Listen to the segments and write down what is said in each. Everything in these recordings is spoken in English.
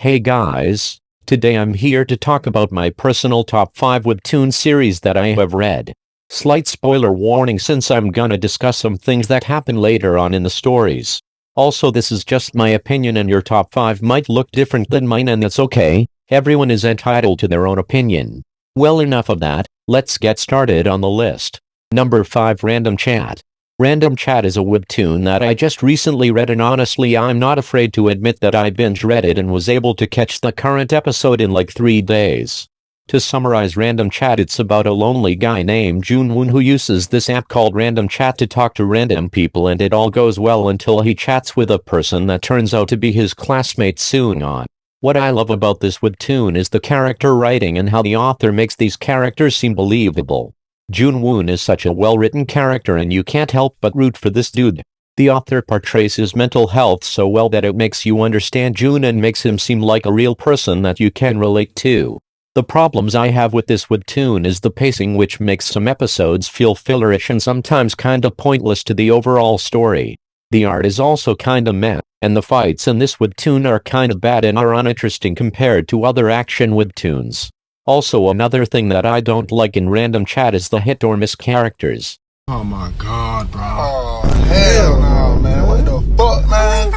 Hey guys, today I'm here to talk about my personal top 5 Webtoon series that I have read. Slight spoiler warning since I'm gonna discuss some things that happen later on in the stories. Also, this is just my opinion and your top 5 might look different than mine, and that's okay. Everyone is entitled to their own opinion. Well, enough of that, let's get started on the list. Number 5, Random Chat. Random Chat is a webtoon that I just recently read, and honestly I'm not afraid to admit that I binge read it and was able to catch the current episode in like 3 days. To summarize Random Chat, it's about a lonely guy named Junwoon who uses this app called Random Chat to talk to random people, and it all goes well until he chats with a person that turns out to be his classmate Soon-on. What I love about this webtoon is the character writing and how the author makes these characters seem believable. Junwoon is such a well-written character and you can't help but root for this dude. The author portrays his mental health so well that it makes you understand Jun and makes him seem like a real person that you can relate to. The problems I have with this webtoon is the pacing, which makes some episodes feel fillerish and sometimes kinda pointless to the overall story. The art is also kinda meh, and the fights in this webtoon are kinda bad and are uninteresting compared to other action webtoons. Also, another thing that I don't like in Random Chat is the hit or miss characters. Oh my god, bro. Oh, hell no, man. What the fuck, man?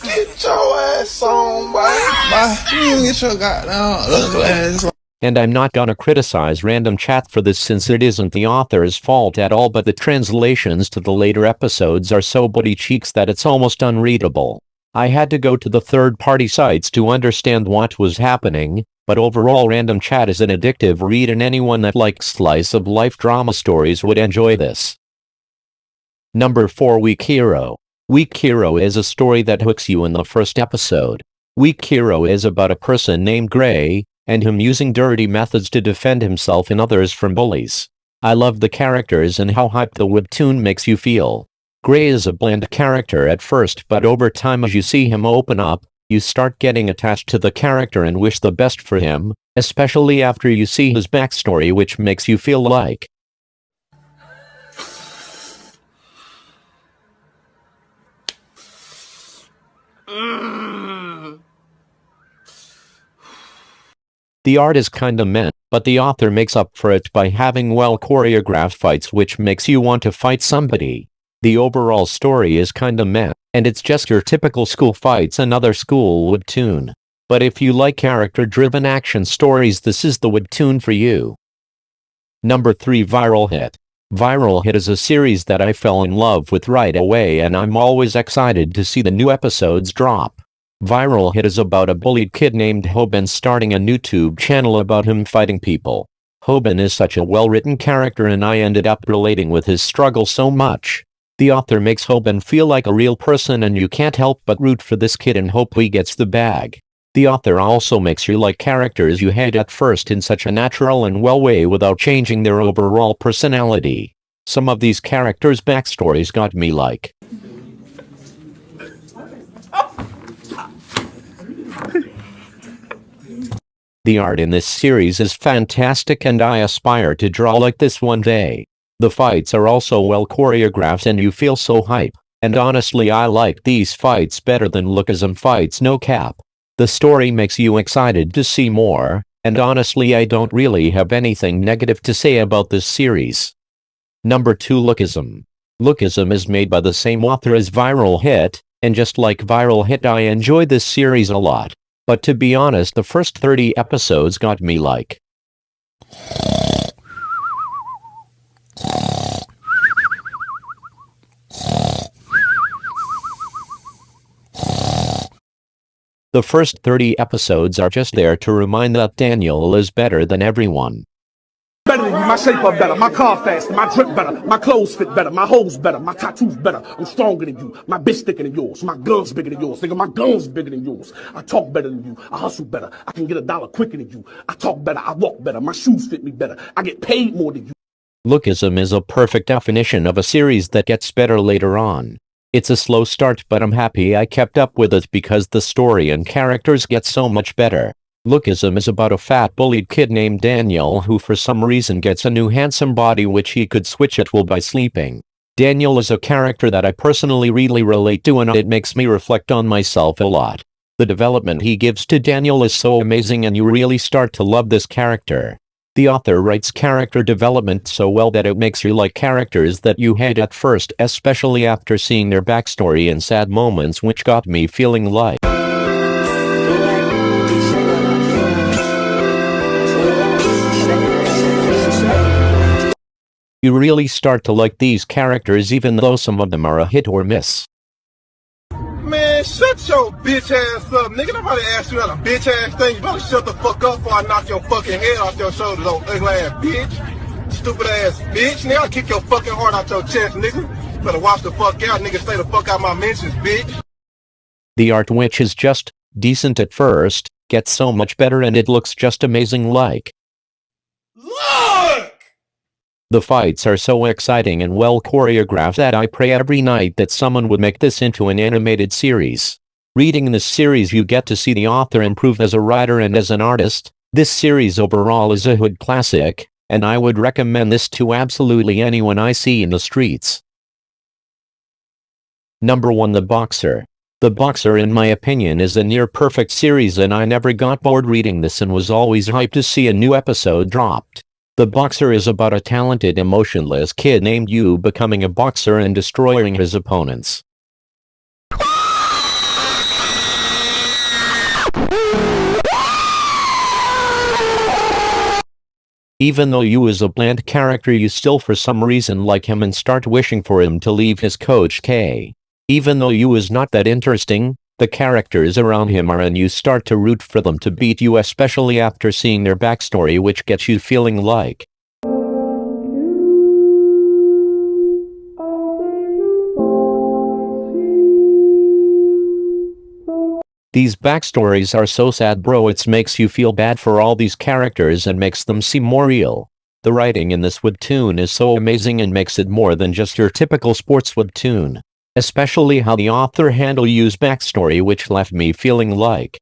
Get your ass on, boy. You get your goddamn ugly ass on. And I'm not gonna criticize Random Chat for this since it isn't the author's fault at all, but the translations to the later episodes are so booty cheeks that it's almost unreadable. I had to go to the third-party sites to understand what was happening, but overall Random Chat is an addictive read and anyone that likes slice-of-life drama stories would enjoy this. Number 4, Weak Hero. Weak Hero is a story that hooks you in the first episode. Weak Hero is about a person named Gray, and him using dirty methods to defend himself and others from bullies. I love the characters and how hyped the webtoon makes you feel. Gray is a bland character at first, but over time as you see him open up, you start getting attached to the character and wish the best for him, especially after you see his backstory, which makes you feel like the art is kinda meh, but the author makes up for it by having well choreographed fights which makes you want to fight somebody. The overall story is kinda meh, and it's just your typical school fights, another school webtoon. But if you like character-driven action stories, this is the webtoon for you. Number 3, Viral Hit. Viral Hit is a series that I fell in love with right away, and I'm always excited to see the new episodes drop. Viral Hit is about a bullied kid named Hoban starting a YouTube channel about him fighting people. Hoban is such a well-written character and I ended up relating with his struggle so much. The author makes Hoban feel like a real person and you can't help but root for this kid and hope he gets the bag. The author also makes you like characters you hate at first in such a natural and well way without changing their overall personality. Some of these characters' backstories got me like. The art in this series is fantastic and I aspire to draw like this one day. The fights are also well choreographed and you feel so hype, and honestly I like these fights better than lookism fights, no cap. The story makes you excited to see more, and honestly I don't really have anything negative to say about this series. Number 2, Lookism. Lookism is made by the same author as Viral Hit, and just like Viral Hit I enjoy this series a lot. But to be honest, the first 30 episodes got me like. The first 30 episodes are just there to remind that Daniel is better than everyone. Better than you, my shape up better, my car faster, my drip better, my clothes fit better, my hoes better, my tattoos better, I'm stronger than you, my bitch thicker than yours, my guns bigger than yours, nigga, my guns bigger than yours, I talk better than you, I hustle better, I can get $1 quicker than you, I talk better, I walk better, my shoes fit me better, I get paid more than you. Lookism is a perfect definition of a series that gets better later on. It's a slow start, but I'm happy I kept up with it because the story and characters get so much better. Lookism is about a fat bullied kid named Daniel who for some reason gets a new handsome body which he could switch at will by sleeping. Daniel is a character that I personally really relate to and it makes me reflect on myself a lot. The development he gives to Daniel is so amazing and you really start to love this character. The author writes character development so well that it makes you like characters that you hate at first, especially after seeing their backstory and sad moments, which got me feeling like you really start to like these characters even though some of them are a hit or miss. Man, shut your bitch ass up, nigga. Nobody asked you that a bitch ass thing. You better shut the fuck up before I knock your fucking head off your shoulders, old ugly ass bitch. Stupid ass bitch. Nigga, I'll kick your fucking heart out your chest, nigga. You better watch the fuck out, nigga. Stay the fuck out my mentions, bitch. The art, which is just decent at first, gets so much better and it looks just amazing like. Look! The fights are so exciting and well choreographed that I pray every night that someone would make this into an animated series. Reading this series you get to see the author improve as a writer and as an artist. This series overall is a hood classic, and I would recommend this to absolutely anyone I see in the streets. Number 1. The Boxer. The Boxer, in my opinion, is a near-perfect series and I never got bored reading this and was always hyped to see a new episode dropped. The Boxer is about a talented, emotionless kid named Yu becoming a boxer and destroying his opponents. Even though Yu is a bland character, you still for some reason like him and start wishing for him to leave his coach K. Even though Yu is not that interesting, the characters around him are and you start to root for them to beat you, especially after seeing their backstory, which gets you feeling like these backstories are so sad, bro. It makes you feel bad for all these characters and makes them seem more real. The writing in this webtoon is so amazing and makes it more than just your typical sports webtoon. Especially how the author handled Yu's backstory, which left me feeling like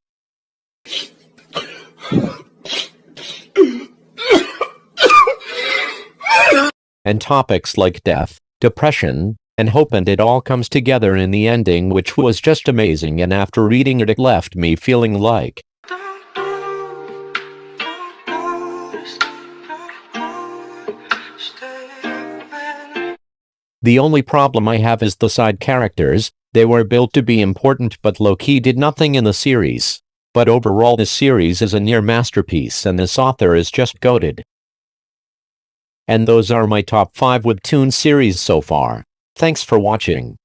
and topics like death, depression, and hope, and it all comes together in the ending, which was just amazing, and after reading it left me feeling like the only problem I have is the side characters. They were built to be important but low-key did nothing in the series. But overall this series is a near masterpiece and this author is just goated. And those are my top 5 webtoon series so far. Thanks for watching.